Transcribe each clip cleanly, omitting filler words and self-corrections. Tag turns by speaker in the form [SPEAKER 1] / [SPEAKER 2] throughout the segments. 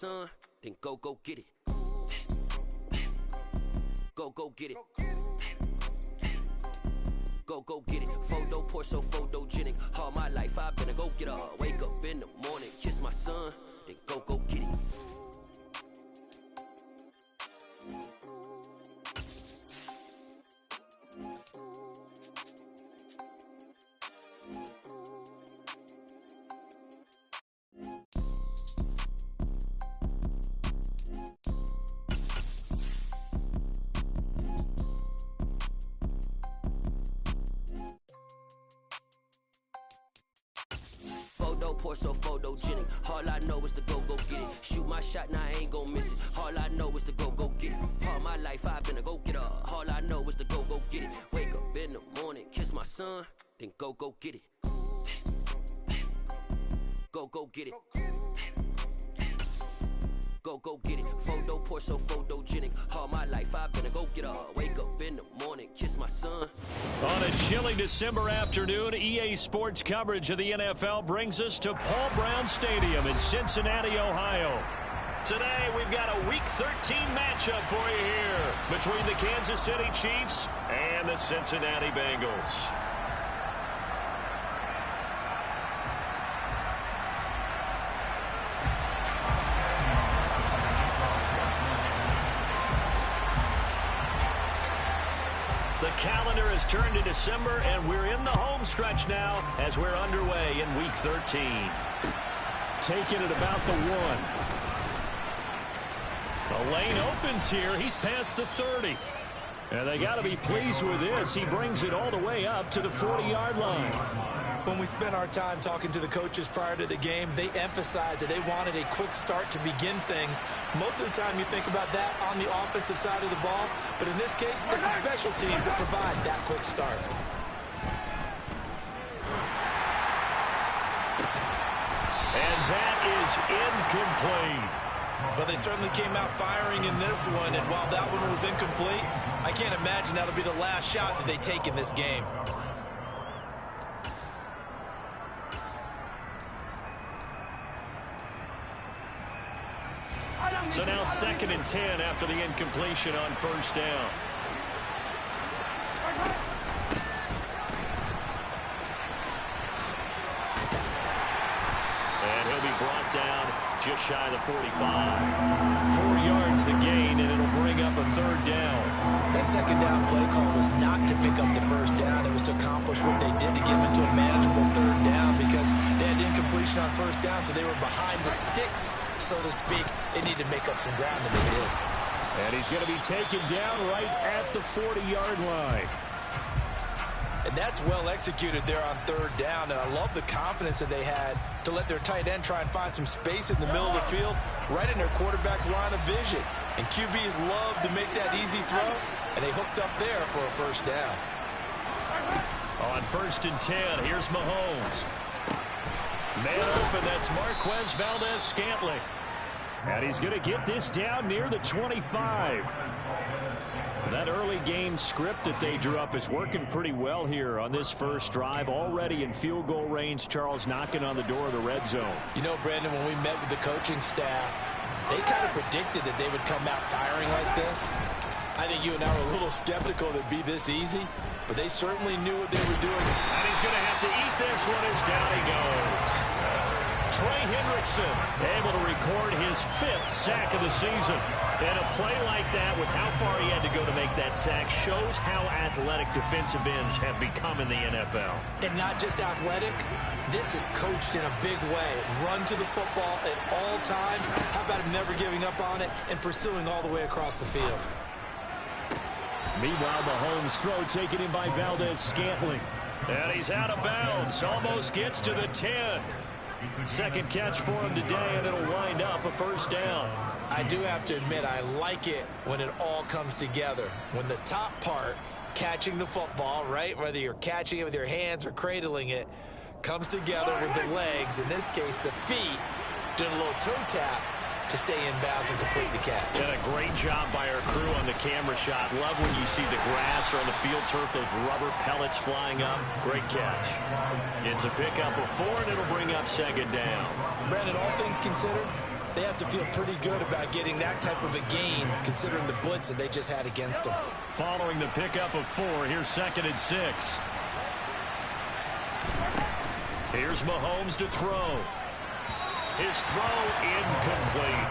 [SPEAKER 1] son, then go get it. Go get it. Go get it. Photo poor, so photogenic. All my life I've been a go getter. Wake up in the morning, kiss my son, then go get it. Photo poor, so photogenic. All I know is to go get it. Shoot my shot, now I ain't gon' miss it. All I know is to go get it. All my life I've been a go getter. All I know is to go get it. Wake up in the morning, kiss my son, then go get it. Go get it. Go get it. Photo poor, so photogenic. All my life I've been a go getter. Wake up in the morning, kiss my son.
[SPEAKER 2] On a chilly December afternoon, EA Sports coverage of the NFL brings us to Paul Brown Stadium in Cincinnati, Ohio. Today, we've got a Week 13 matchup for you here between the Kansas City Chiefs and the Cincinnati Bengals. The calendar has turned to December, and we're in the home stretch now as we're underway in Week 13. Taking it about the 1. The lane opens here. He's past the 30. And they got to be pleased with this. He brings it all the way up to the 40-yard line.
[SPEAKER 3] When we spent our time talking to the coaches prior to the game, they emphasized that they wanted a quick start to begin things. Most of the time you think about that on the offensive side of the ball, but in this case, it's the special teams that provide that quick start.
[SPEAKER 2] And that is incomplete.
[SPEAKER 3] Well, they certainly came out firing in this one, and while that one was incomplete, I can't imagine that'll be the last shot that they take in this game.
[SPEAKER 2] So now 2nd and 10 after the incompletion on first down. And he'll be brought down just shy of the 45. 4 yards the gain, and it'll bring up a 3rd down.
[SPEAKER 3] That 2nd down play call was not to pick up the 1st down. It was to accomplish what they did to get them into a manageable 3rd down because they had incompletion on 1st down, so they were behind the sticks, so to speak. They needed to make up some ground, and they did.
[SPEAKER 2] And he's going to be taken down right at the 40-yard line.
[SPEAKER 3] And that's well executed there on 3rd down, and I love the confidence that they had to let their tight end try and find some space in the middle of the field, right in their quarterback's line of vision. And QBs love to make that easy throw, and they hooked up there for a 1st down.
[SPEAKER 2] On 1st and 10, here's Mahomes. Man open, that's Marquez Valdez-Scantling. And he's going to get this down near the 25. That early game script that they drew up is working pretty well here on this first drive. Already in field goal range, Charles knocking on the door of the red zone.
[SPEAKER 3] You know, Brandon, when we met with the coaching staff, they kind of predicted that they would come out firing like this. I think you and I were a little skeptical that it'd be this easy, but they certainly knew what they were doing.
[SPEAKER 2] And he's going to have to eat this one as down he goes. Trey Hendrickson able to record his 5th sack of the season. And a play like that, with how far he had to go to make that sack, shows how athletic defensive ends have become in the NFL.
[SPEAKER 3] And not just athletic, this is coached in a big way. Run to the football at all times. How about him never giving up on it and pursuing all the way across the field?
[SPEAKER 2] Meanwhile, Mahomes' throw taken in by Valdez-Scantling. And he's out of bounds. Almost gets to the 10. 2nd catch for him today, and it'll wind up a 1st down.
[SPEAKER 3] I do have to admit, I like it when it all comes together. When the top part, catching the football, right, whether you're catching it with your hands or cradling it, comes together with the legs, in this case the feet, doing a little toe tap to stay in bounds and complete the catch.
[SPEAKER 2] And a great job by our crew on the camera shot. Love when you see the grass or on the field turf, those rubber pellets flying up. Great catch. It's a pickup of 4, and it'll bring up 2nd down.
[SPEAKER 3] Brandon, all things considered, They have to feel pretty good about getting that type of a gain, considering the blitz that they just had against them.
[SPEAKER 2] Following the pickup of 4, here's 2nd and 6. Here's Mahomes to throw. His throw incomplete.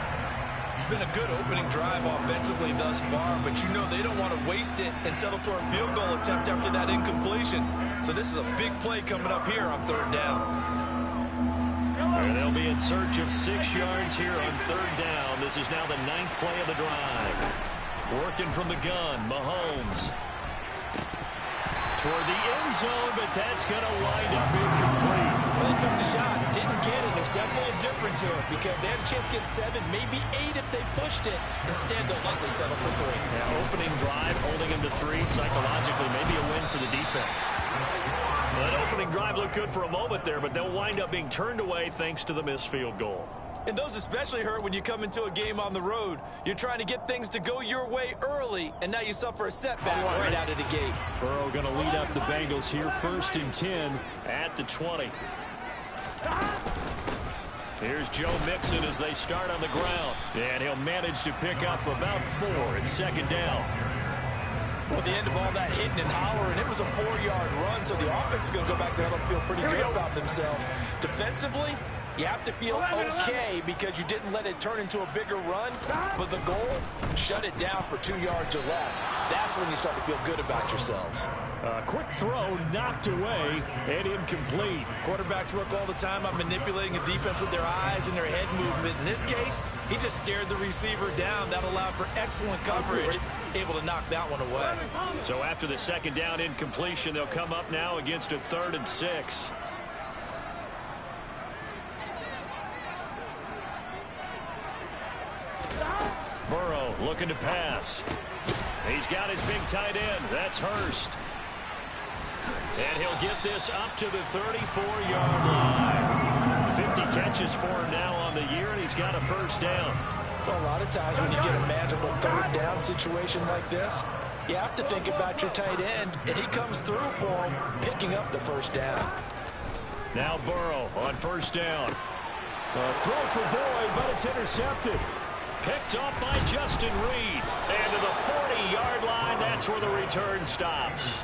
[SPEAKER 3] It's been a good opening drive offensively thus far, but you know they don't want to waste it and settle for a field goal attempt after that incompletion. So this is a big play coming up here on 3rd down.
[SPEAKER 2] And they'll be in search of 6 yards here on 3rd down. This is now the 9th play of the drive. Working from the gun, Mahomes. Toward the end zone, but that's going to wind up incomplete.
[SPEAKER 3] Well, they took the shot, didn't get it. There's definitely a difference here because they had a chance to get 7, maybe 8 if they pushed it. Instead, they'll likely settle for 3.
[SPEAKER 2] Yeah, opening drive, holding him to 3, psychologically, maybe a win for the defense. That opening drive looked good for a moment there, but they'll wind up being turned away thanks to the missed field goal.
[SPEAKER 3] And those especially hurt when you come into a game on the road. You're trying to get things to go your way early, and now you suffer a setback right out of the gate.
[SPEAKER 2] Burrow going to lead up the Bengals here, 1st and 10 at the 20. Here's Joe Mixon as they start on the ground. And he'll manage to pick up about 4 at 2nd down.
[SPEAKER 3] Well, the end of all that hitting and hollering, it was a 4-yard run, so the offense is going to go back there and feel pretty good about themselves. Defensively, you have to feel okay because you didn't let it turn into a bigger run, but the goal, shut it down for 2 yards or less. That's when you start to feel good about yourselves.
[SPEAKER 2] Quick throw knocked away and incomplete.
[SPEAKER 3] Quarterbacks work all the time on manipulating a defense with their eyes and their head movement. In this case, he just stared the receiver down. That allowed for excellent coverage, able to knock that one away.
[SPEAKER 2] So after the 2nd down incompletion, they'll come up now against a 3rd and 6. Burrow looking to pass. He's got his big tight end. That's Hurst. And he'll get this up to the 34-yard line. 50 catches for him now on the year, and he's got a 1st down.
[SPEAKER 3] Well, a lot of times when you get a magical 3rd down situation like this, you have to think about your tight end, and he comes through for him, picking up the 1st down.
[SPEAKER 2] Now Burrow on 1st down. A throw for Boyd, but it's intercepted. Picked off by Justin Reed. And to the 40-yard line, that's where the return stops.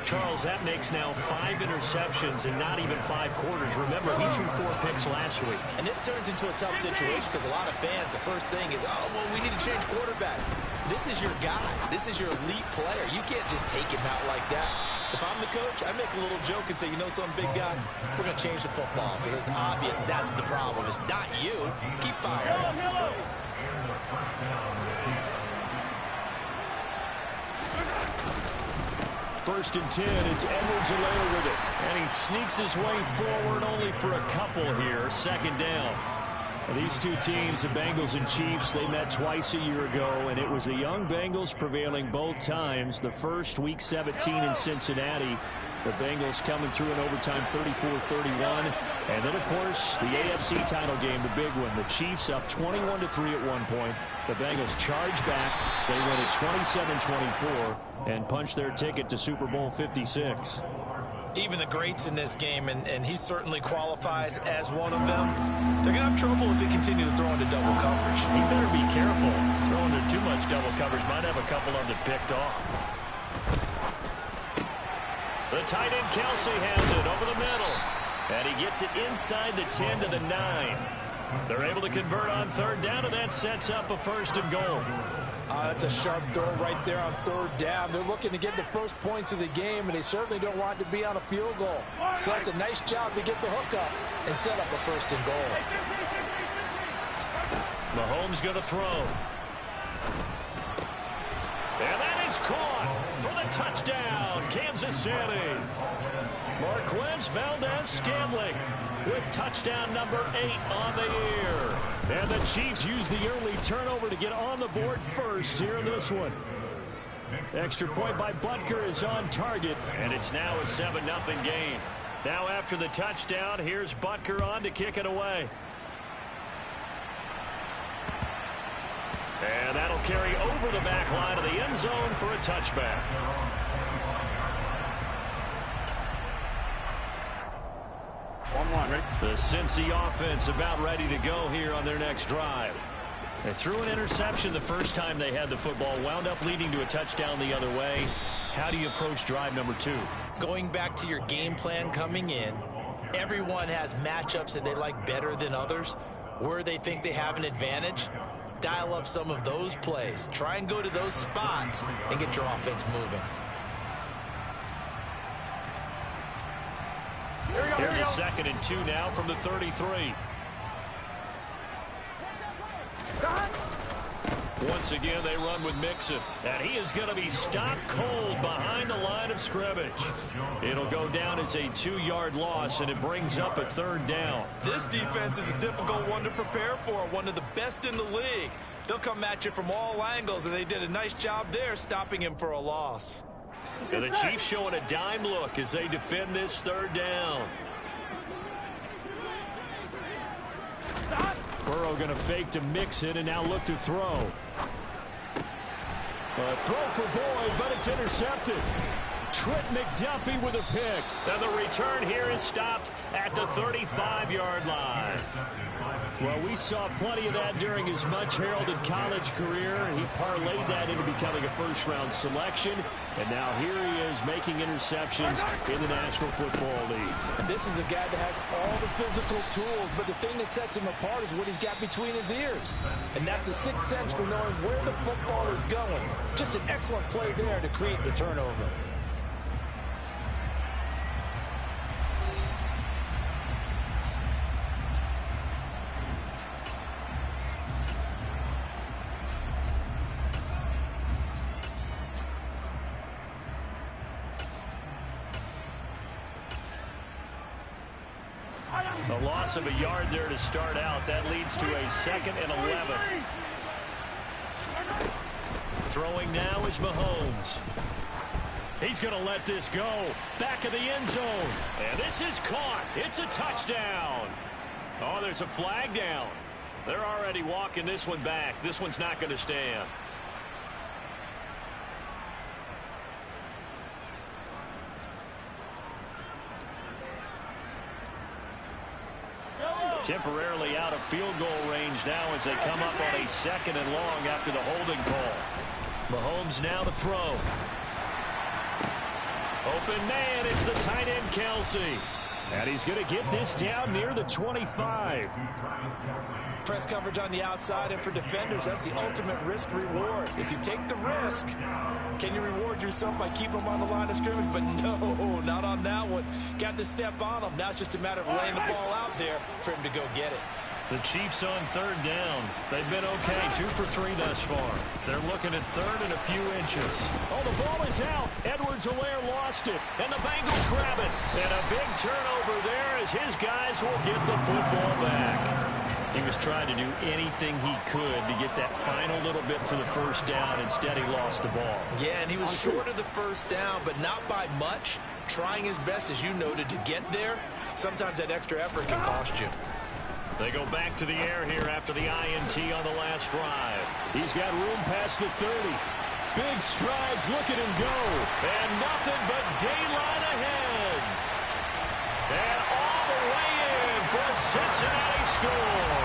[SPEAKER 2] Charles, that makes now 5 interceptions in not even 5 quarters. Remember, he threw 4 picks last week.
[SPEAKER 3] And this turns into a tough situation because a lot of fans, the first thing is, oh, well, we need to change quarterbacks. This is your guy. This is your elite player. You can't just take him out like that. If I'm the coach, I make a little joke and say, you know something, big guy? We're going to change the football. So it's obvious that's the problem. It's not you. Keep firing.
[SPEAKER 2] 1st and 10, it's Edwards-Helaire with it. And he sneaks his way forward only for a couple here. 2nd down. These two teams, the Bengals and Chiefs, they met twice a year ago, and it was the young Bengals prevailing both times. The first, Week 17 in Cincinnati. The Bengals coming through in overtime 34-31. And then, of course, the AFC title game, the big one. The Chiefs up 21-3 at one point. The Bengals charge back. They win it 27-24 and punch their ticket to Super Bowl 56.
[SPEAKER 3] Even the greats in this game, and he certainly qualifies as one of them, they're going to have trouble if they continue to throw into double coverage.
[SPEAKER 2] He better be careful. Throwing into too much double coverage might have a couple of them picked off. The tight end Kelsey has it over the middle. And he gets it inside the 10 to the 9. They're able to convert on 3rd down, and that sets up a 1st and goal.
[SPEAKER 3] That's a sharp throw right there on 3rd down. They're looking to get the first points of the game, and they certainly don't want it to be on a field goal. So that's a nice job to get the hook up and set up a 1st and goal.
[SPEAKER 2] Mahomes going to throw. And that is caught for the touchdown, Kansas City. Marquez Valdez-Scantling with touchdown number 8 on the year. And the Chiefs use the early turnover to get on the board first here in this one. Extra point by Butker is on target, and it's now a 7-0 game. Now after the touchdown, here's Butker on to kick it away. And that'll carry over the back line of the end zone for a touchback.
[SPEAKER 4] One. on, ready?
[SPEAKER 2] The Cincy offense about ready to go here on their next drive. They threw an interception the first time they had the football, wound up leading to a touchdown the other way. How do you approach drive number 2?
[SPEAKER 3] Going back to your game plan coming in, everyone has matchups that they like better than others, where they think they have an advantage. Dial up some of those plays. Try and go to those spots and get your offense moving.
[SPEAKER 2] Here's a 2nd and 2 now from the 33. Once again, they run with Mixon, and he is going to be stopped cold behind the line of scrimmage. It'll go down as a 2-yard loss, and it brings up a 3rd down.
[SPEAKER 3] This defense is a difficult one to prepare for, one of the best in the league. They'll come at you from all angles, and they did a nice job there stopping him for a loss.
[SPEAKER 2] And the Chiefs showing a dime look as they defend this 3rd down. Burrow going to fake to Mixon and now look to throw. A throw for Boyd, but it's intercepted. Trent McDuffie with a pick. And the return here is stopped at the 35-yard line. Well, we saw plenty of that during his much-heralded college career. He parlayed that into becoming a first-round selection. And now here he is making interceptions in the National Football League.
[SPEAKER 5] And this is a guy that has all the physical tools, but the thing that sets him apart is what he's got between his ears. And that's the sixth sense for knowing where the football is going. Just an excellent play there to create the turnover.
[SPEAKER 2] A loss of a yard there to start out. That leads to a 2nd and 11. Throwing now is Mahomes. He's going to let this go. Back of the end zone. And this is caught. It's a touchdown. Oh, there's a flag down. They're already walking this one back. This one's not going to stand. Temporarily out of field goal range now as they come up on a 2nd and long after the holding call. Mahomes now to throw. Open man, it's the tight end Kelsey. And he's going to get this down near the 25.
[SPEAKER 3] Press coverage on the outside, and for defenders, that's the ultimate risk reward. If you take the risk, can you reward yourself by keeping them on the line of scrimmage? But no, not on that one. Got the step on him. Now it's just a matter of laying the ball out there for him to go get it.
[SPEAKER 2] The Chiefs on 3rd down. They've been okay, 2 for 3 thus far. They're looking at 3rd and a few inches. Oh, the ball is out. Edwards-Helaire lost it, and the Bengals grab it. And a big turnover there as his guys will get the football back. He was trying to do anything he could to get that final little bit for the 1st down. Instead, he lost the ball.
[SPEAKER 3] Yeah, and he was short of the 1st down, but not by much. Trying his best, as you noted, to get there. Sometimes that extra effort can cost you.
[SPEAKER 2] They go back to the air here after the INT on the last drive. He's got room past the 30. Big strides, look at him go. And nothing but daylight ahead. And all the way in for a Cincinnati score.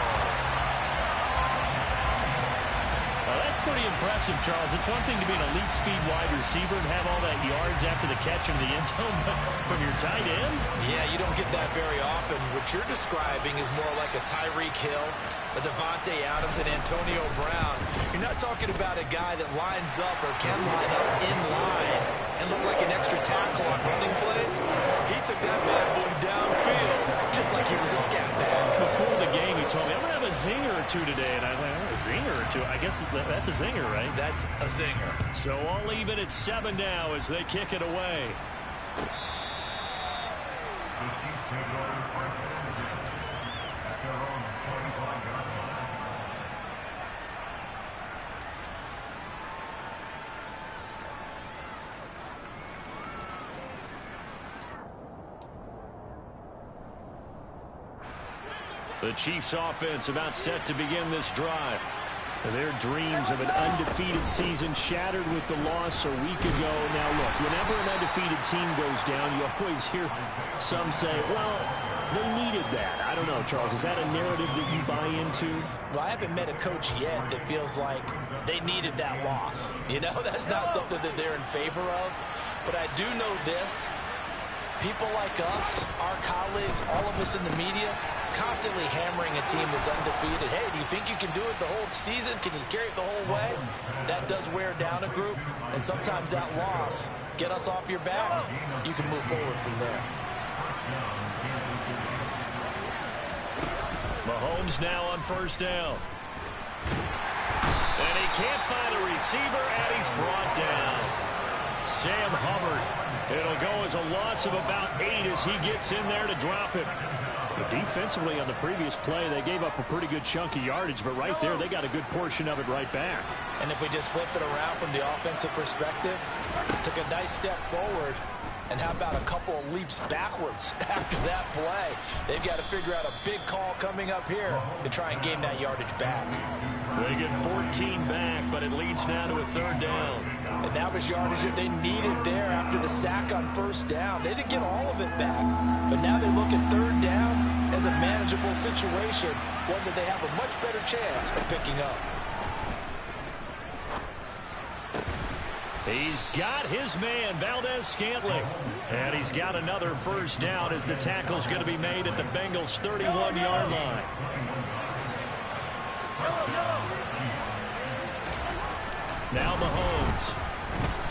[SPEAKER 2] Now that's pretty impressive, Charles. It's one thing to be an elite speed wide receiver and have all that yards after the catch into the end zone, but from your tight end?
[SPEAKER 3] Yeah, you don't get that very often. What you're describing is more like a Tyreek Hill, a Devontae Adams, and Antonio Brown. You're not talking about a guy that lines up or can line up in line and look like an extra tackle on running plays. He took that bad boy downfield just like he was a scat back.
[SPEAKER 2] Before the game, he told me, I'm going to have a zinger or two today. And I was like, oh, a zinger or two? I guess that's a zinger, right?
[SPEAKER 3] That's a zinger.
[SPEAKER 2] So all even at 7 now as they kick it away. The Chiefs offense about set to begin this drive. Their dreams of an undefeated season shattered with the loss a week ago. Now, look, whenever an undefeated team goes down, you always hear some say, well, they needed that. I don't know, Charles. Is that a narrative that you buy into?
[SPEAKER 5] Well, I haven't met a coach yet that feels like they needed that loss. You know, that's not something that they're in favor of. But I do know this. People like us, our colleagues, all of us in the media, constantly hammering a team that's undefeated. Hey, do you think you can do it the whole season? Can you carry it the whole way? That does wear down a group, and sometimes that loss, get us off your back, you can move forward from there.
[SPEAKER 2] Mahomes now on first down. And he can't find a receiver, and he's brought down. Sam Hubbard. It'll go as a loss of about 8 as he gets in there to drop it. But defensively on the previous play, they gave up a pretty good chunk of yardage, but right there, they got a good portion of it right back.
[SPEAKER 5] And if we just flip it around from the offensive perspective, took a nice step forward, and how about a couple of leaps backwards after that play? They've got to figure out a big call coming up here to try and gain that yardage back.
[SPEAKER 2] They get 14 back, but it leads now to a third down.
[SPEAKER 5] And that was yardage that they needed there after the sack on first down. They didn't get all of it back, but now they look at third down as a manageable situation, one that they have a much better chance of picking up.
[SPEAKER 2] He's got his man, Valdez-Scantling. And he's got another first down as the tackle's going to be made at the Bengals' 31-yard line. Now Mahomes.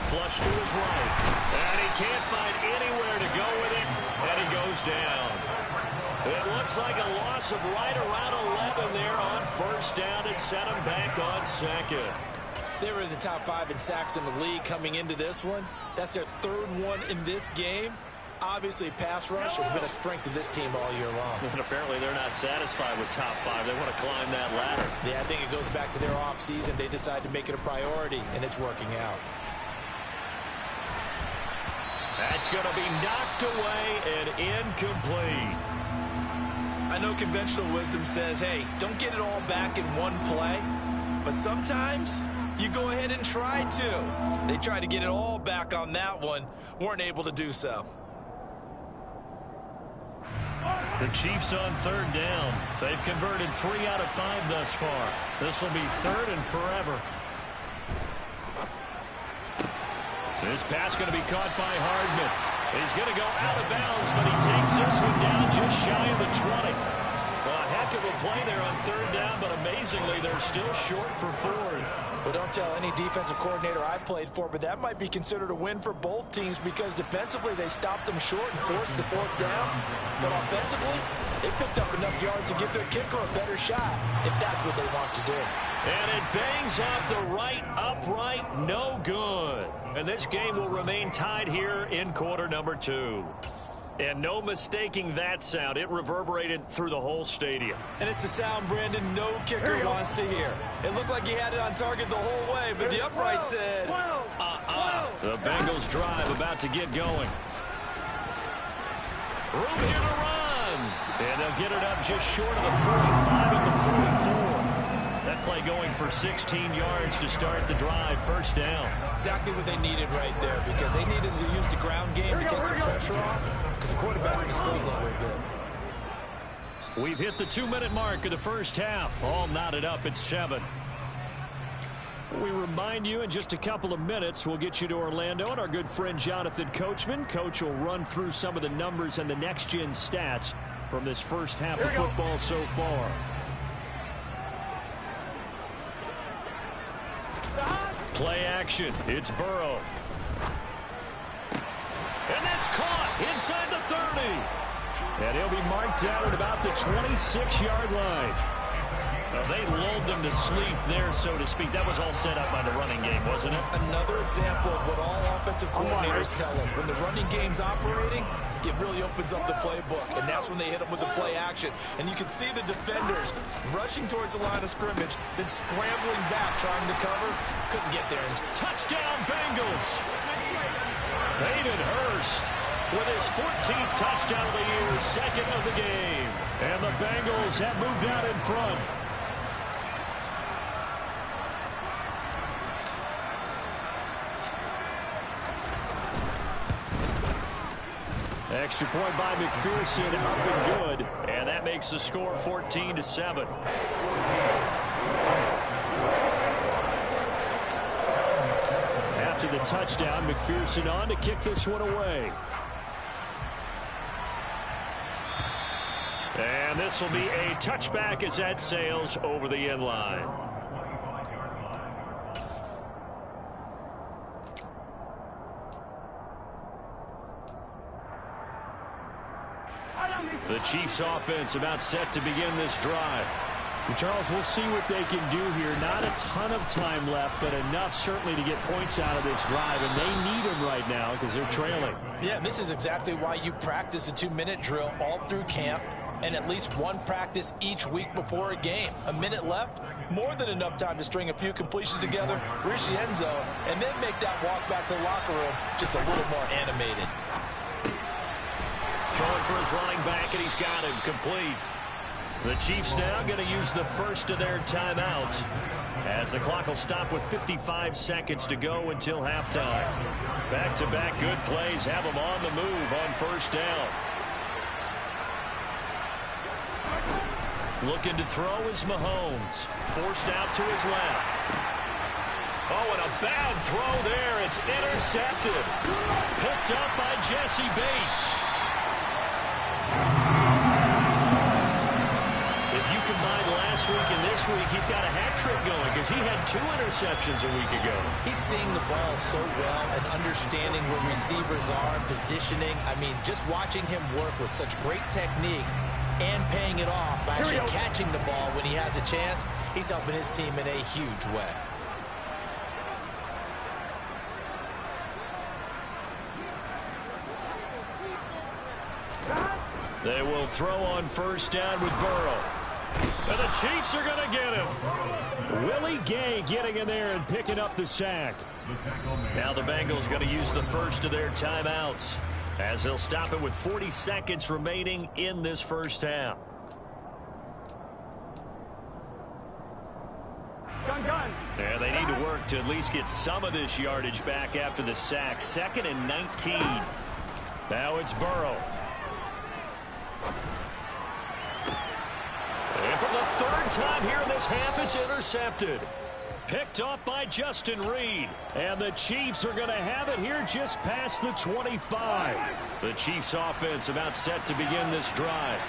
[SPEAKER 2] Flush to his right. And he can't find anywhere to go with it. And he goes down. It looks like a loss of right around 11 there on first down to set him back on second.
[SPEAKER 5] They were in the top 5 in sacks in the league coming into this one. That's their third one in this game. Obviously, pass rush has been a strength of this team all year long.
[SPEAKER 2] And apparently they're not satisfied with top 5. They want to climb that ladder.
[SPEAKER 5] Yeah, I think it goes back to their offseason. They decided to make it a priority, and it's working out.
[SPEAKER 2] That's going to be knocked away and incomplete.
[SPEAKER 5] I know conventional wisdom says, hey, don't get it all back in one play. But sometimes you go ahead and try to. They tried to get it all back on that one. Weren't able to do so.
[SPEAKER 2] The Chiefs on third down. They've converted 3 out of 5 thus far. This will be third and forever. This pass going to be caught by Hardman. He's going to go out of bounds, but he takes this one down just shy of the 20. Well, a heck of a play there on third down, but amazingly, they're still short for fourth.
[SPEAKER 5] Well, don't tell any defensive coordinator I played for, but that might be considered a win for both teams because defensively they stopped them short and forced the fourth down. But offensively, they picked up enough yards to give their kicker a better shot if that's what they want to do.
[SPEAKER 2] And it bangs off the right upright, no good. And this game will remain tied here in quarter number 2. And no mistaking that sound. It reverberated through the whole stadium.
[SPEAKER 5] And it's the sound Brandon no kicker wants to hear. It looked like he had it on target the whole way, but the upright said,
[SPEAKER 2] The Bengals drive about to get going. Room here to run. And they'll get it up just short of the 45 at the 44. That play going for 16 yards to start the drive. First down.
[SPEAKER 5] Exactly what they needed right there because they needed to use the ground game to take some pressure off because the quarterback's been struggling a little bit.
[SPEAKER 2] We've hit the 2-minute mark of the first half. All knotted up at 7. We remind you in just a couple of minutes we'll get you to Orlando and our good friend Jonathan Coachman. Coach will run through some of the numbers and the next-gen stats from this first half of football so far. Play action. It's Burrow. And that's caught inside the 30. And he'll be marked down at about the 26-yard line. Now, they lulled them to sleep there, so to speak. That was all set up by the running game, wasn't it?
[SPEAKER 5] Another example of what all offensive coordinators tell us. When the running game's operating, it really opens up the playbook, and that's when they hit them with the play action. And you can see the defenders rushing towards the line of scrimmage, then scrambling back, trying to cover. Couldn't get there.
[SPEAKER 2] Touchdown, Bengals! Hayden Hurst with his 14th touchdown of the year, second of the game. And the Bengals have moved out in front. Extra point by McPherson, up and good. And that makes the score 14-7. After the touchdown, McPherson on to kick this one away. And this will be a touchback as that sails over the end line. The Chiefs offense about set to begin this drive. And Charles, we'll see what they can do here. Not a ton of time left, but enough certainly to get points out of this drive. And they need them right now because they're trailing.
[SPEAKER 5] Yeah, this is exactly why you practice a 2-minute drill all through camp and at least one practice each week before a game. A minute left, more than enough time to string a few completions together, reach the end zone, and then make that walk back to the locker room just a little more animated.
[SPEAKER 2] Throwing for his running back, and he's got him complete. The Chiefs now going to use the first of their timeouts as the clock will stop with 55 seconds to go until halftime. Back-to-back good plays have them on the move on first down. Looking to throw is Mahomes. Forced out to his left. Oh, and a bad throw there. It's intercepted. Picked up by Jesse Bates. If you combine last week and this week, he's got a hat trick going because he had 2 interceptions a week ago.
[SPEAKER 5] He's seeing the ball so well and understanding where receivers are and positioning. I mean, just watching him work with such great technique and paying it off by actually catching the ball when he has a chance, he's helping his team in a huge way.
[SPEAKER 2] They will throw on first down with Burrow. And the Chiefs are going to get him. Willie Gay getting in there and picking up the sack. Now the Bengals going to use the first of their timeouts as they'll stop it with 40 seconds remaining in this first half. And they need to work to at least get some of this yardage back after the sack. 2nd and 19. Now it's Burrow. And for the 3rd time here in this half, it's intercepted. Picked off by Justin Reed. And the Chiefs are going to have it here just past the 25. The Chiefs offense about set to begin this drive.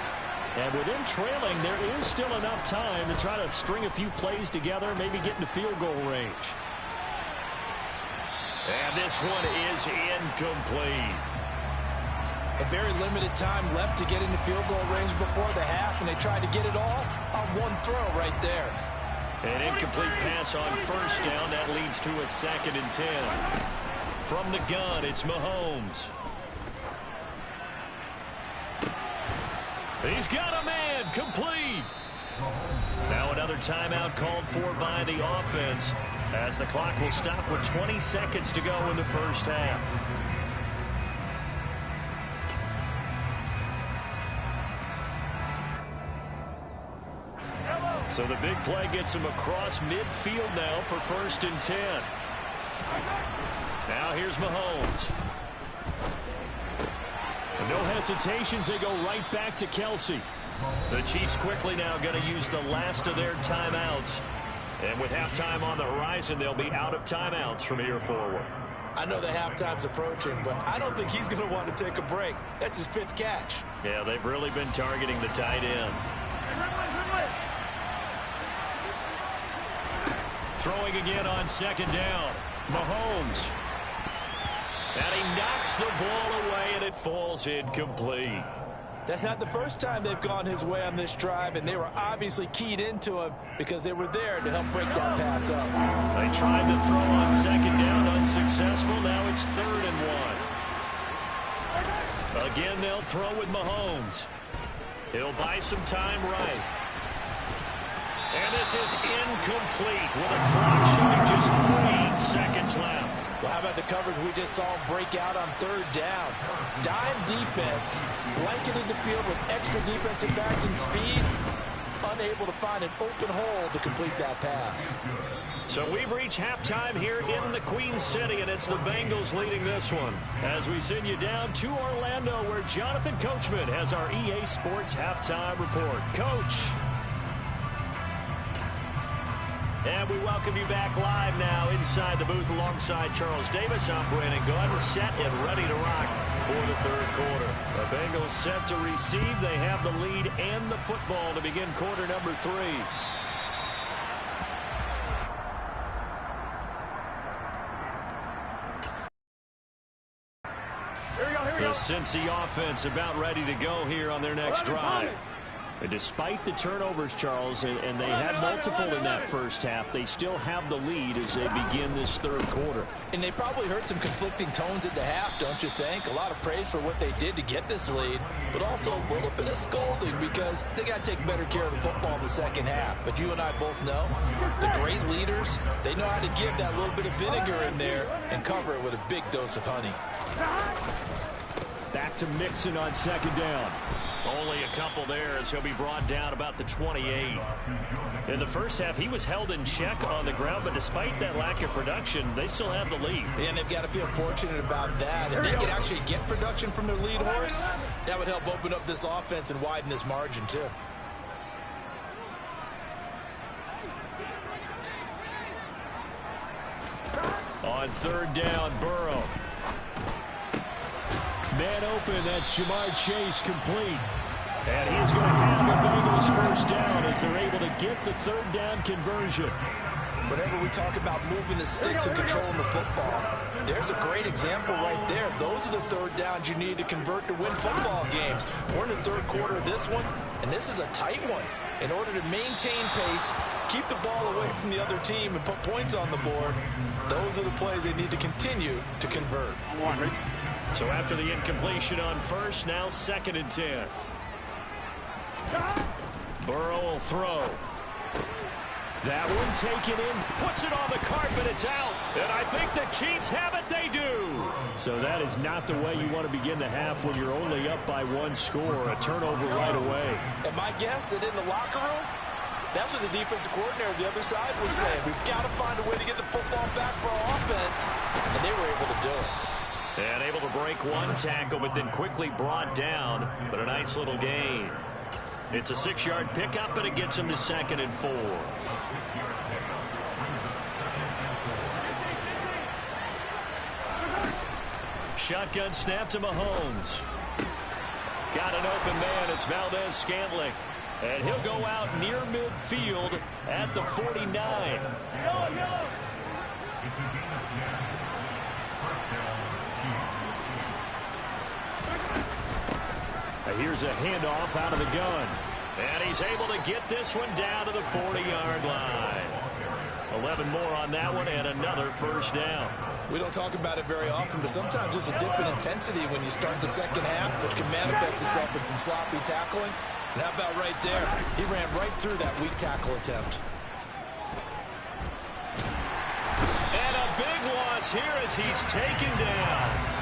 [SPEAKER 2] And with them trailing, there is still enough time to try to string a few plays together, maybe get into field goal range. And this one is incomplete.
[SPEAKER 5] A very limited time left to get into field goal range before the half, and they tried to get it all on one throw right there.
[SPEAKER 2] An incomplete pass on first down. That leads to a 2nd and 10. From the gun, it's Mahomes. He's got a man, complete. Now another timeout called for by the offense as the clock will stop with 20 seconds to go in the first half. So the big play gets him across midfield now for 1st and 10. Now here's Mahomes. No hesitations, they go right back to Kelsey. The Chiefs quickly now going to use the last of their timeouts. And with halftime on the horizon, they'll be out of timeouts from here forward.
[SPEAKER 3] I know the halftime's approaching, but I don't think he's going to want to take a break. That's his 5th catch.
[SPEAKER 2] Yeah, they've really been targeting the tight end. Throwing again on 2nd down. Mahomes. And he knocks the ball away, and it falls incomplete.
[SPEAKER 5] That's not the first time they've gone his way on this drive, and they were obviously keyed into him because they were there to help break that pass up.
[SPEAKER 2] They tried to throw on 2nd down, unsuccessful. Now it's 3rd and 1. Again, they'll throw with Mahomes. He'll buy some time right. And this is incomplete with a clock showing just 3 seconds left.
[SPEAKER 5] Well, how about the coverage we just saw him break out on 3rd down? Dime defense, blanketed the field with extra defensive backs and speed, unable to find an open hole to complete that pass.
[SPEAKER 2] So we've reached halftime here in the Queen City, and it's the Bengals leading this one. As we send you down to Orlando, where Jonathan Coachman has our EA Sports halftime report. Coach. And we welcome you back live now inside the booth alongside Charles Davis. I'm Brandon Gunn, set and ready to rock for the third quarter. The Bengals set to receive. They have the lead and the football to begin quarter number 3. The Cincy offense about ready to go here on their next drive. And despite the turnovers, Charles, and they had multiple in that first half, they still have the lead as they begin this third quarter.
[SPEAKER 5] And they probably heard some conflicting tones at the half, don't you think? A lot of praise for what they did to get this lead, but also a little bit of scolding because they got to take better care of the football in the second half. But you and I both know the great leaders, they know how to give that little bit of vinegar in there and cover it with a big dose of honey.
[SPEAKER 2] Back to Mixon on second down. Only a couple there as he'll be brought down about the 28. In the first half, he was held in check on the ground, but despite that lack of production, they still have the lead.
[SPEAKER 5] And they've got to feel fortunate about that. If they could actually get production from their lead horse, that would help open up this offense and widen this margin, too.
[SPEAKER 2] On third down, Burrow. Man open, that's Jamar Chase complete. And he's going to have the Bengals first down as they're able to get the third down conversion.
[SPEAKER 5] Whenever we talk about moving the sticks and controlling the football, there's a great example right there. Those are the third downs you need to convert to win football games. We're in the third quarter of this one, and this is a tight one. In order to maintain pace, keep the ball away from the other team, and put points on the board, those are the plays they need to continue to convert.
[SPEAKER 2] So after the incompletion on first, now 2nd and 10. Burrow will throw. That one taken in, puts it on the carpet, it's out. And I think the Chiefs have it, they do. So that is not the way you want to begin the half when you're only up by 1 score. A turnover right away.
[SPEAKER 5] And my guess that in the locker room, that's what the defensive coordinator on the other side was saying. We've got to find a way to get the football back for our offense. And they were able to do it.
[SPEAKER 2] And able to break one tackle, but then quickly brought down. But a nice little gain. It's a 6-yard pickup, but it gets him to 2nd and 4. Shotgun snap to Mahomes. Got an open man. It's Valdez-Scantling. And he'll go out near midfield at the 49. Here's a handoff out of the gun. And he's able to get this one down to the 40-yard line. 11 more on that one and another first down.
[SPEAKER 5] We don't talk about it very often, but sometimes there's a dip in intensity when you start the second half, which can manifest itself in some sloppy tackling. And how about right there? He ran right through that weak tackle attempt.
[SPEAKER 2] And a big loss here as he's taken down.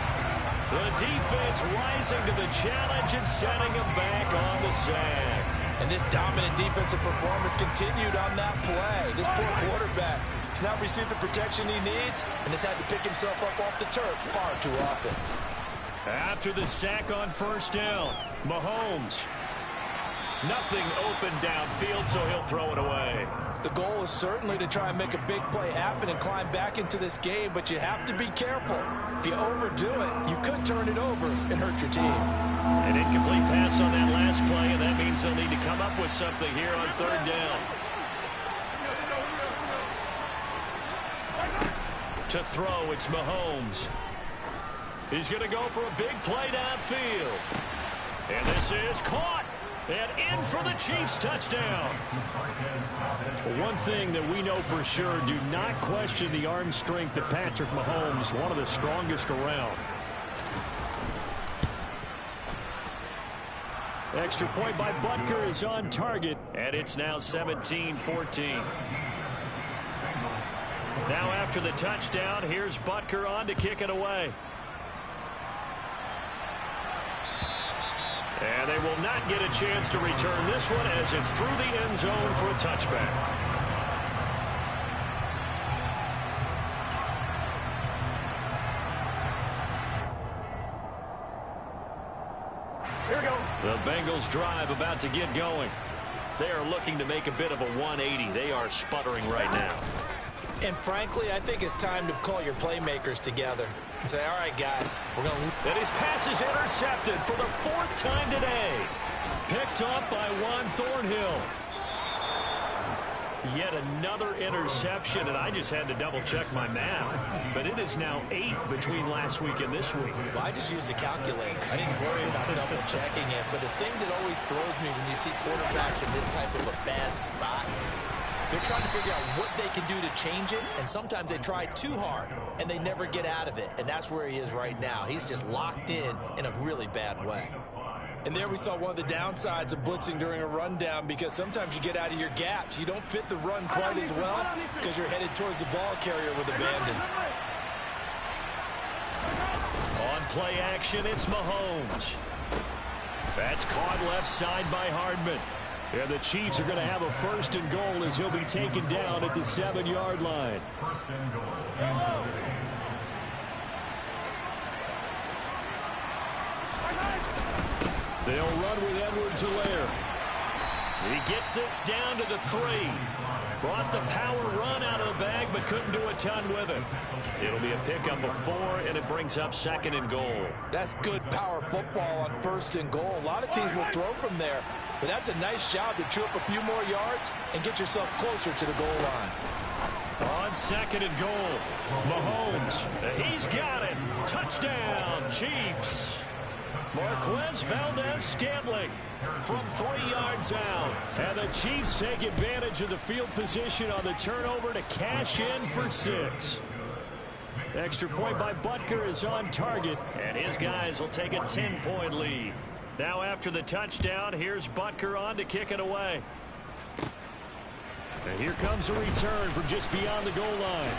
[SPEAKER 2] The defense rising to the challenge and setting him back on the sack.
[SPEAKER 5] And this dominant defensive performance continued on that play. This poor quarterback has not received the protection he needs and has had to pick himself up off the turf far too often.
[SPEAKER 2] After the sack on first down, Mahomes. Nothing open downfield, so he'll throw it away.
[SPEAKER 5] The goal is certainly to try and make a big play happen and climb back into this game, but you have to be careful. If you overdo it, you could turn it over and hurt your team.
[SPEAKER 2] An incomplete pass on that last play, and that means they'll need to come up with something here on third down. To throw, it's Mahomes. He's going to go for a big play downfield. And this is caught. And in for the Chiefs touchdown. One thing that we know for sure, do not question the arm strength of Patrick Mahomes, one of the strongest around. Extra point by Butker is on target, and it's now 17-14. Now after the touchdown, here's Butker on to kick it away. And they will not get a chance to return this one as it's through the end zone for a touchback. Here we go. The Bengals drive about to get going. They are looking to make a bit of a 180. They are sputtering right now.
[SPEAKER 3] And frankly, I think it's time to call your playmakers together and say, all right, guys, we're going to...
[SPEAKER 2] And his pass is intercepted for the 4th time today. Picked up by Juan Thornhill. Yet another interception, and I just had to double-check my math. But it is now 8 between last week and this week.
[SPEAKER 3] Well, I just used a calculator. I didn't worry about double-checking it. But the thing that always throws me when you see quarterbacks in this type of a bad spot, they're trying to figure out what they can do to change it, and sometimes they try too hard, and they never get out of it. And that's where he is right now. He's just locked in a really bad way. And there we saw one of the downsides of blitzing during a rundown, because sometimes you get out of your gaps. You don't fit the run quite as well because you're headed towards the ball carrier with abandon.
[SPEAKER 2] On play action, it's Mahomes. That's caught left side by Hardman. And the Chiefs are going to have a 1st and goal as he'll be taken down at the 7-yard line. They'll run with Edwards-Helaire. He gets this down to the 3. Brought the power run out of the bag, but couldn't do a ton with it. It'll be a pickup of 4, and it brings up 2nd and goal.
[SPEAKER 5] That's good power football on 1st and goal. A lot of teams will throw from there, but that's a nice job to chew up a few more yards and get yourself closer to the goal line.
[SPEAKER 2] On 2nd and goal, Mahomes, he's got it. Touchdown, Chiefs. Marquez Valdez-Scantling from 3 yards out. And the Chiefs take advantage of the field position on the turnover to cash in for 6. Extra point by Butker is on target, and his guys will take a 10-point lead. Now after the touchdown, here's Butker on to kick it away. And here comes a return from just beyond the goal line.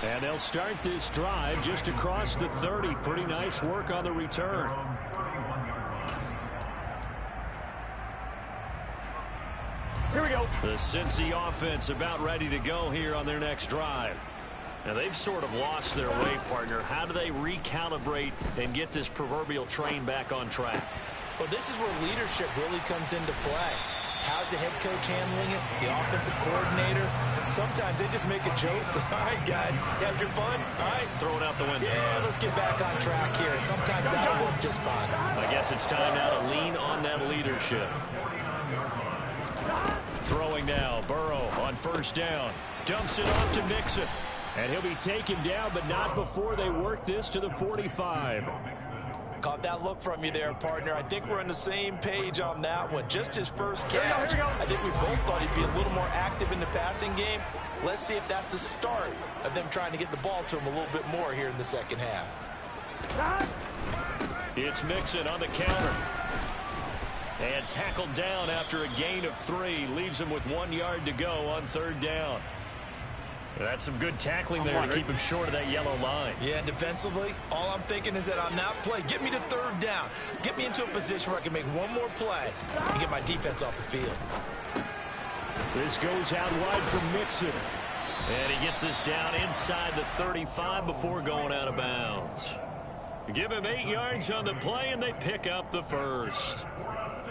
[SPEAKER 2] And they'll start this drive just across the 30. Pretty nice work on the return. Here we go. The Cincy offense about ready to go here on their next drive. Now, they've sort of lost their way, partner. How do they recalibrate and get this proverbial train back on track?
[SPEAKER 3] Well, this is where leadership really comes into play. How's the head coach handling it? The offensive coordinator? Sometimes they just make a joke. All right, guys, you had your fun? All right.
[SPEAKER 2] Throw it out the window.
[SPEAKER 3] Yeah, let's get back on track here. And sometimes that'll work just fine.
[SPEAKER 2] I guess it's time now to lean on that leadership. Throwing now, Burrow on 1st down. Dumps it off to Mixon. And he'll be taken down, but not before they work this to the 45.
[SPEAKER 5] Caught that look from you there, partner. I think we're on the same page on that one. Just his first catch. I think we both thought he'd be a little more active in the passing game. Let's see if that's the start of them trying to get the ball to him a little bit more here in the 2nd half.
[SPEAKER 2] It's Mixon on the counter. And tackled down after a gain of 3. Leaves him with 1 yard to go on 3rd down. That's some good tackling there to keep him short of that yellow line.
[SPEAKER 3] Yeah, and defensively, all I'm thinking is that on that play, get me to 3rd down. Get me into a position where I can make one more play and get my defense off the field.
[SPEAKER 2] This goes out wide from Mixon. And he gets this down inside the 35 before going out of bounds. Give him 8 yards on the play, and they pick up the 1st.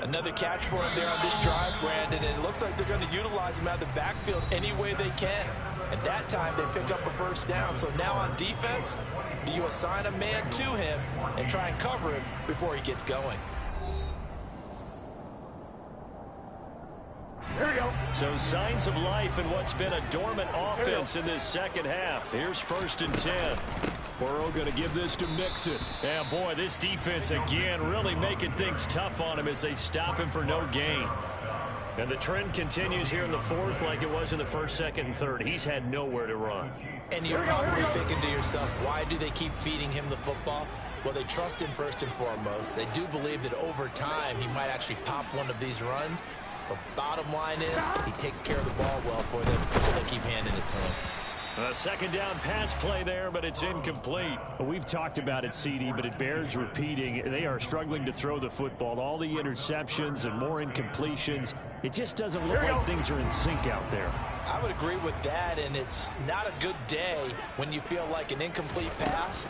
[SPEAKER 5] Another catch for him there on this drive, Brandon. And it looks like they're going to utilize him out of the backfield any way they can. And that time they pick up a 1st down. So now on defense, do you assign a man to him and try and cover him before he gets going?
[SPEAKER 2] Here we go. So signs of life in what's been a dormant offense in this 2nd half. Here's 1st and 10. Burrow going to give this to Mixon. Yeah, boy, this defense again really making things tough on him as they stop him for no gain. And the trend continues here in the 4th like it was in the 1st, 2nd, and 3rd. He's had nowhere to run.
[SPEAKER 3] And you're probably thinking to yourself, why do they keep feeding him the football? Well, they trust him first and foremost. They do believe that over time he might actually pop one of these runs. But bottom line is he takes care of the ball well for them, so they keep handing it to him.
[SPEAKER 2] A 2nd down pass play there, but it's incomplete. We've talked about it, CD, but it bears repeating. They are struggling to throw the football. All the interceptions and more incompletions. It just doesn't look like things are in sync out there.
[SPEAKER 5] I would agree with that, and it's not a good day when you feel like an incomplete pass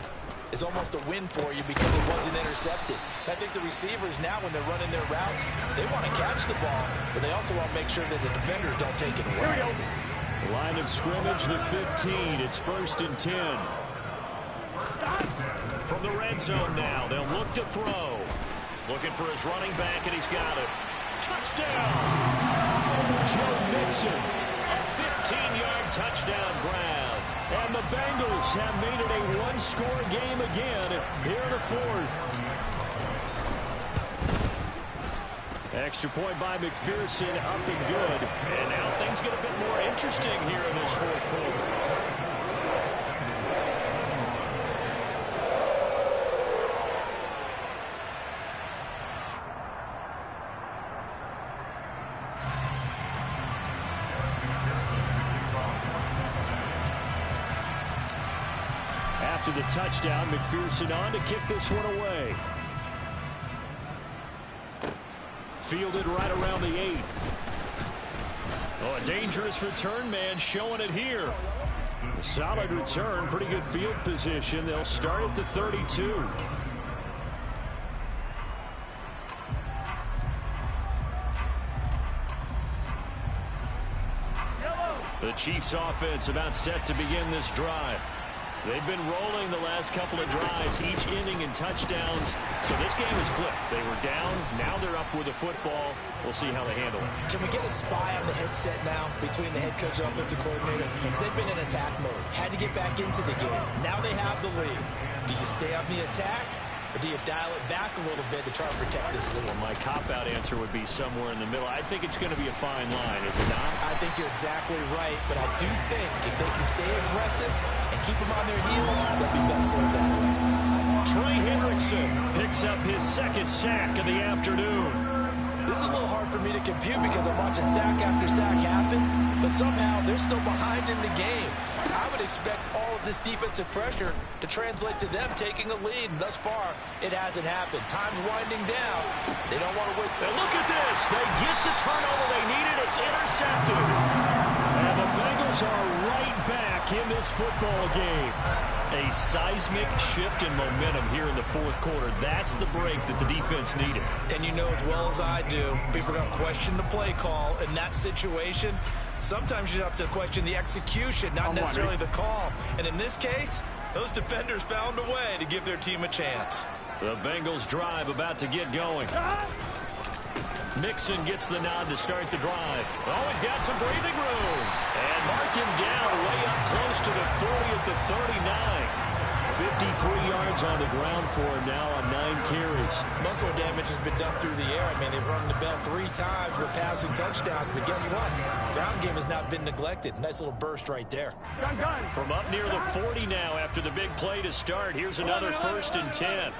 [SPEAKER 5] is almost a win for you because it wasn't intercepted. I think the receivers now, when they're running their routes, they want to catch the ball, but they also want to make sure that the defenders don't take it away.
[SPEAKER 2] Line of scrimmage, the 15. It's 1st and 10. From the red zone now, they'll look to throw. Looking for his running back, and he's got it. Touchdown! Joe Mixon, a 15-yard touchdown grab. And the Bengals have made it a one-score game again here in the 4th. Extra point by McPherson, up and good. And now things get a bit more interesting here in this 4th quarter. After the touchdown, McPherson on to kick this one away. Fielded right around the 8. Oh, a dangerous return man showing it here. A solid return, pretty good field position. They'll start at the 32. The Chiefs offense about set to begin this drive. They've been rolling the last couple of drives, each inning in touchdowns. So this game is flipped. They were down. Now they're up with the football. We'll see how they handle it.
[SPEAKER 5] Can we get a spy on the headset now between the head coach and offensive coordinator? Because they've been in attack mode. Had to get back into the game. Now they have the lead. Do you stay on the attack? Or do you dial it back a little bit to try to protect this lead?
[SPEAKER 2] Well, my cop-out answer would be somewhere in the middle. I think it's going to be a fine line, is it not?
[SPEAKER 5] I think you're exactly right, but I do think if they can stay aggressive and keep them on their heels, they'll be best served that way.
[SPEAKER 2] Trey Hendrickson picks up his 2nd sack of the afternoon.
[SPEAKER 5] This is a little hard for me to compute because I'm watching sack after sack happen, but somehow they're still behind in the game. I would expect all of this defensive pressure to translate to them taking a lead, and thus far, it hasn't happened. Time's winding down. They don't want to wait.
[SPEAKER 2] And look at this. They get the turnover they needed. It's intercepted. And the Bengals are right back in this football game. A seismic shift in momentum here in the 4th quarter. That's the break that the defense needed.
[SPEAKER 5] And you know as well as I do, people are going to question the play call in that situation. Sometimes you have to question the execution, not necessarily the call. And in this case, those defenders found a way to give their team a chance.
[SPEAKER 2] The Bengals drive about to get going. Mixon gets the nod to start the drive. Always got some breathing room. And mark him down way up close to the 40 at the 39. 53 yards on the ground for him now on 9 carries.
[SPEAKER 5] Muscle damage has been done through the air. I mean, they've run the bell 3 times with passing touchdowns, but guess what? Ground game has not been neglected. Nice little burst right there.
[SPEAKER 2] From up near the 40 now after the big play to start. Here's another 1st and 10.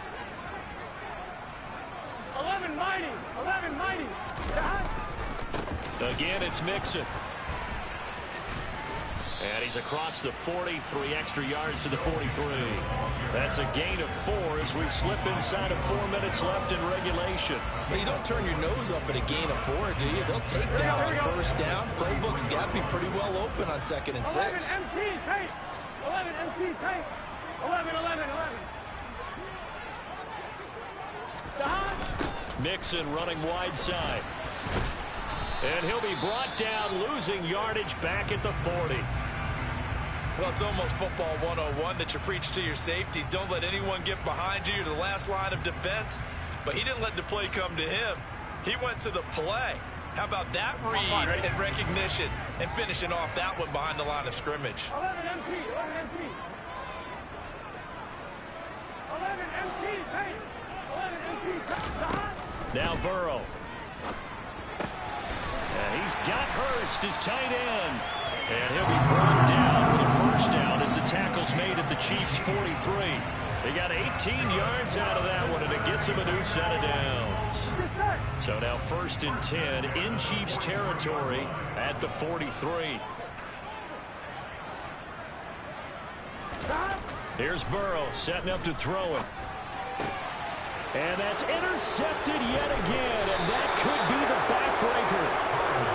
[SPEAKER 4] 11 mighty.
[SPEAKER 2] Again, it's Mixon. And he's across the 40, 3 extra yards to the 43. That's a gain of 4 as we slip inside of 4 minutes left in regulation.
[SPEAKER 5] Well, you don't turn your nose up at a gain of 4, do you? They'll take down on 1st down. Playbook's got to be pretty well open on 2nd and 6.
[SPEAKER 4] 11 MT, paint. 11 MT, paint. 11.
[SPEAKER 2] Mixon running wide side. And he'll be brought down, losing yardage back at the 40.
[SPEAKER 3] Well, it's almost football 101 that you preach to your safeties. Don't let anyone get behind you. You're the last line of defense. But he didn't let the play come to him. He went to the play. How about that read and recognition and finishing off that one behind the line of scrimmage?
[SPEAKER 4] 11 MT. 11 MT, paint. 11 MT,
[SPEAKER 2] Now Burrow. And he's got Hurst, his tight end. And he'll be brought down with a 1st down as the tackle's made at the Chiefs' 43. They got 18 yards out of that one, and it gets them a new set of downs. So now 1st and 10 in Chiefs territory at the 43. Here's Burrow setting up to throw it. And that's intercepted yet again, and that could be the backbreaker.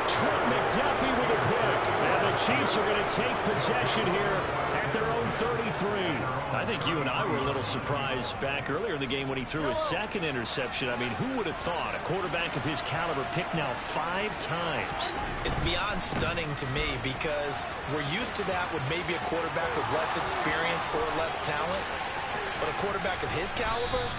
[SPEAKER 2] Trent McDuffie with a pick. And the Chiefs are going to take possession here at their own 33.
[SPEAKER 6] I think you and I were a little surprised back earlier in the game when he threw his second interception. I mean, who would have thought a quarterback of his caliber picked now 5 times?
[SPEAKER 3] It's beyond stunning to me because we're used to that with maybe a quarterback with less experience or less talent. But a quarterback of his caliber,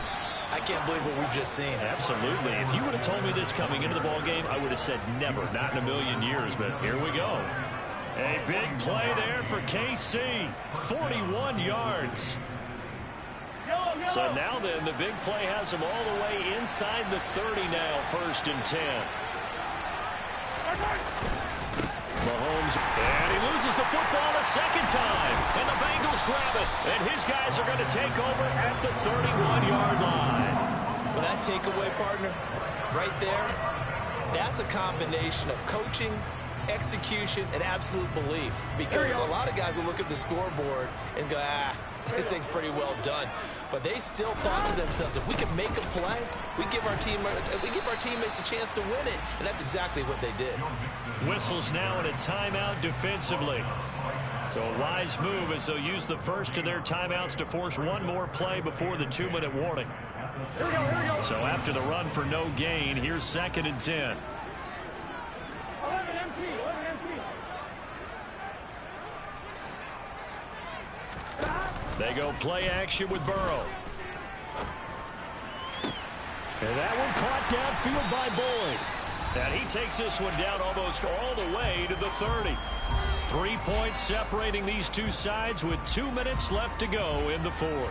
[SPEAKER 3] I can't believe what we've just seen.
[SPEAKER 6] Absolutely. If you would have told me this coming into the ball game, I would have said never, not in a million years, but here we go.
[SPEAKER 2] A big play there for KC, 41 yards.
[SPEAKER 6] So now then, the big play has them all the way inside the 30 now, 1st and 10. Mahomes, and he loses the football a second time. And the Bengals grab it. And his guys are going to take over at the 31-yard line.
[SPEAKER 3] Well, that takeaway, partner, right there, that's a combination of coaching, execution, and absolute belief. Because a lot of guys will look at the scoreboard and go, this thing's pretty well done. But they still thought to themselves, if we can make a play, we give our teammates a chance to win it. And that's exactly what they did.
[SPEAKER 2] Whistles now in a timeout defensively. So a wise move as they'll use the first of their timeouts to force one more play before the 2-minute warning. So after the run for no gain, here's 2nd and 10. They go play action with Burrow. And that one caught downfield by Boyd. And he takes this one down almost all the way to the 30. 3 points separating these two sides with 2 minutes left to go in the 4th.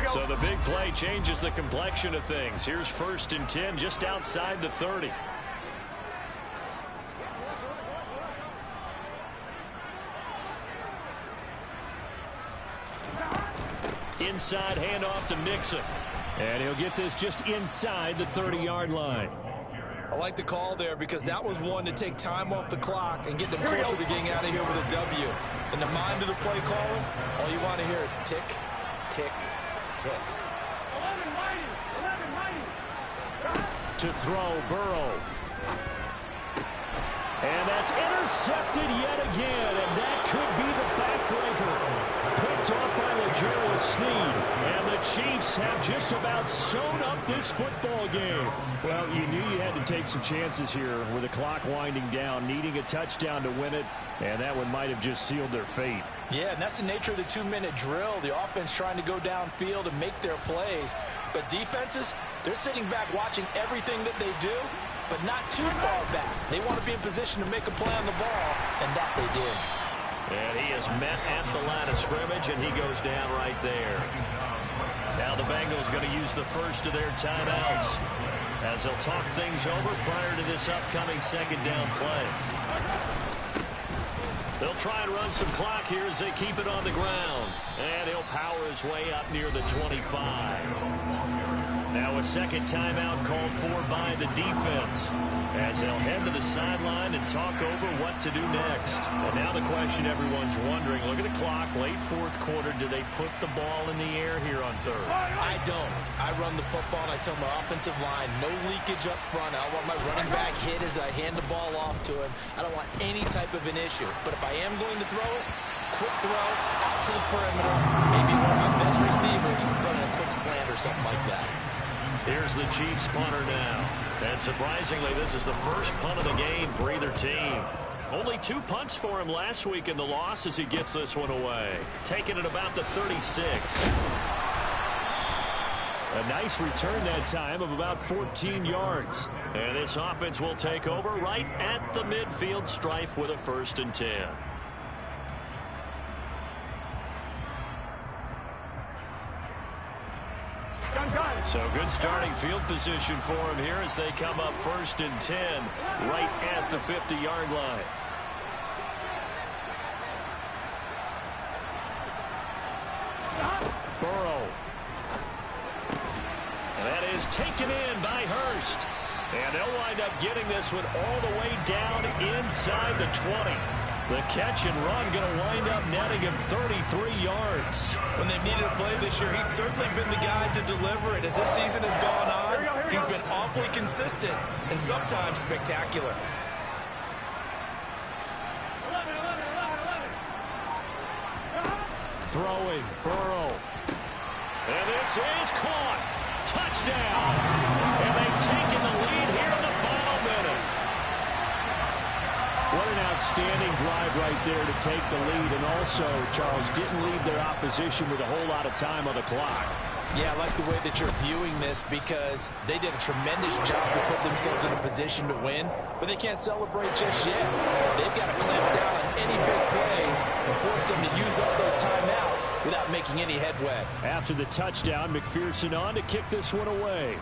[SPEAKER 2] So the big play changes the complexion of things. Here's 1st and 10 just outside the 30. Inside handoff to Mixon. And he'll get this just inside the 30-yard line.
[SPEAKER 3] I like the call there because that was one to take time off the clock and get them closer to getting out of here with a W. In the mind of the play caller, all you want to hear is tick, tick, tick.
[SPEAKER 4] 11-90.
[SPEAKER 2] To throw, Burrow. And that's intercepted yet again, and that could be the backbreaker. Picked off by L'Jarius Sneed, and the Chiefs have just about sewn up this football game. Well, you knew you had to take some chances here with the clock winding down, needing a touchdown to win it, and that one might have just sealed their fate.
[SPEAKER 5] Yeah, and that's the nature of the 2-minute drill. The offense trying to go downfield and make their plays. But defenses, they're sitting back watching everything that they do, but not too far back. They want to be in position to make a play on the ball, and that they did.
[SPEAKER 6] And he is met at the line of scrimmage, and he goes down right there. Now the Bengals going to use the first of their timeouts as they'll talk things over prior to this upcoming 2nd down play. They'll try and run some clock here as they keep it on the ground. And he'll power his way up near the 25. Now a 2nd timeout called for by the defense as they'll head to the sideline and talk over what to do next. And now the question everyone's wondering, look at the clock, late 4th quarter, do they put the ball in the air here on 3rd?
[SPEAKER 3] I don't. I run the football and I tell my offensive line, no leakage up front. I want my running back hit as I hand the ball off to him. I don't want any type of an issue. But if I am going to throw it, quick throw out to the perimeter, maybe one of my best receivers running a quick slant or something like that.
[SPEAKER 6] Here's the Chiefs punter now. And surprisingly, this is the first punt of the game for either team. Only 2 punts for him last week in the loss as he gets this one away. Taking it about the 36. A nice return that time of about 14 yards. And this offense will take over right at the midfield stripe with a 1st and 10. So good starting field position for him here as they come up 1st and 10 right at the 50-yard line.
[SPEAKER 2] Burrow.
[SPEAKER 6] And that is taken in by Hurst. And they'll wind up getting this one all the way down inside the 20. The catch and run going to wind up netting him 33 yards.
[SPEAKER 3] When they've needed a play this year, he's certainly been the guy to deliver it. As this season has gone on, he's been awfully consistent and sometimes spectacular.
[SPEAKER 6] Throwing, Burrow. And this is caught. Touchdown. And they've taken the lead here in the final minute. What an outstanding drive right there to take the lead. And also, Charles, didn't leave their opposition with a whole lot of time on the clock.
[SPEAKER 5] Yeah, I like the way that you're viewing this because they did a tremendous job to put themselves in a position to win, but they can't celebrate just yet. They've got to clamp down on any big plays and force them to use up those timeouts without making any headway.
[SPEAKER 6] After the touchdown, McPherson on to kick this one away.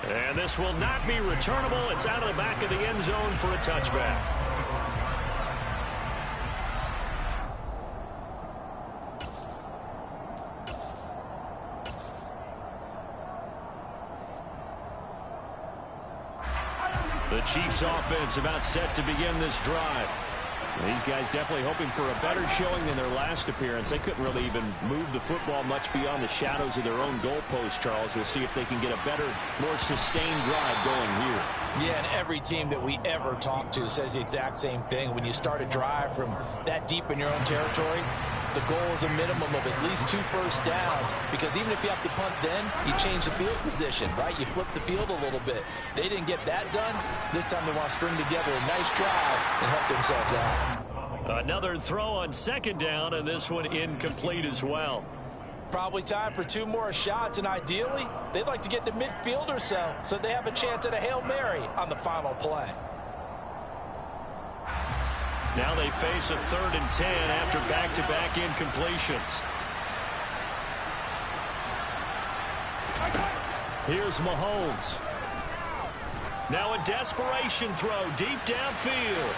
[SPEAKER 6] And this will not be returnable. It's out of the back of the end zone for a touchback. The Chiefs offense about set to begin this drive. These guys definitely hoping for a better showing than their last appearance. They couldn't really even move the football much beyond the shadows of their own goalpost, Charles. We'll see if they can get a better, more sustained drive going here.
[SPEAKER 5] Yeah, and every team that we ever talk to says the exact same thing. When you start a drive from that deep in your own territory, the goal is a minimum of at least 2 first downs, because even if you have to punt then, you change the field position, right? You flip the field a little bit. They didn't get that done. This time they want to string together a nice drive and help themselves out.
[SPEAKER 6] Another throw on second down, and this one incomplete as well.
[SPEAKER 5] Probably time for 2 more shots, and ideally, they'd like to get to midfield or so they have a chance at a Hail Mary on the final play.
[SPEAKER 6] Now they face a 3rd and 10 after back-to-back incompletions. Here's Mahomes. Now a desperation throw deep downfield.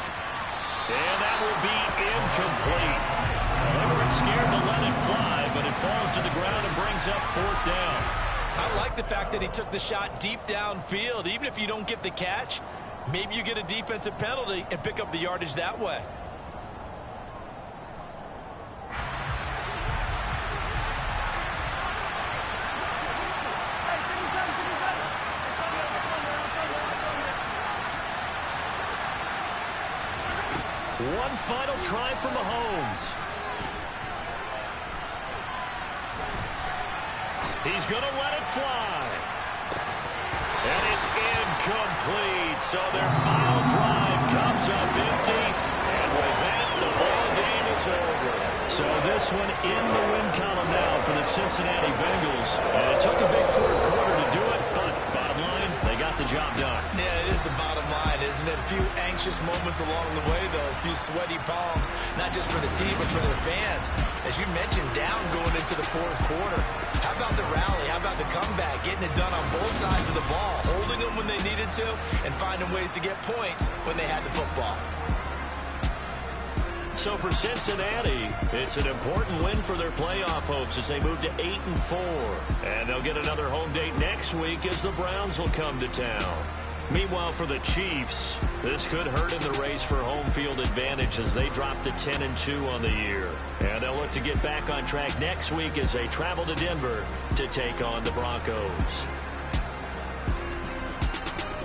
[SPEAKER 6] And that will be incomplete. They weren't scared to let it fly, but it falls to the ground and brings up 4th down.
[SPEAKER 3] I like the fact that he took the shot deep downfield. Even if you don't get the catch, maybe you get a defensive penalty and pick up the yardage that way.
[SPEAKER 6] One final try for Mahomes. He's going to let it fly. And it's incomplete. So their final drive comes up empty. And with that, the ball game is over. So this one in the win column now for the Cincinnati Bengals. And it took a big 4th quarter to do it, but bottom line, they got the job done.
[SPEAKER 3] Yeah, it is the bottom line, isn't it? A few anxious moments along the way, though. A few sweaty palms, not just for the team, but for their fans. As you mentioned, down going into the 4th quarter. How about the rally? How about the comeback? Getting it done on both sides of the ball. Holding them when they needed to and finding ways to get points when they had the football.
[SPEAKER 6] So for Cincinnati, it's an important win for their playoff hopes as they move to 8-4. And they'll get another home date next week as the Browns will come to town. Meanwhile, for the Chiefs, this could hurt in the race for home field advantage as they drop to 10-2 on the year. And they'll look to get back on track next week as they travel to Denver to take on the Broncos.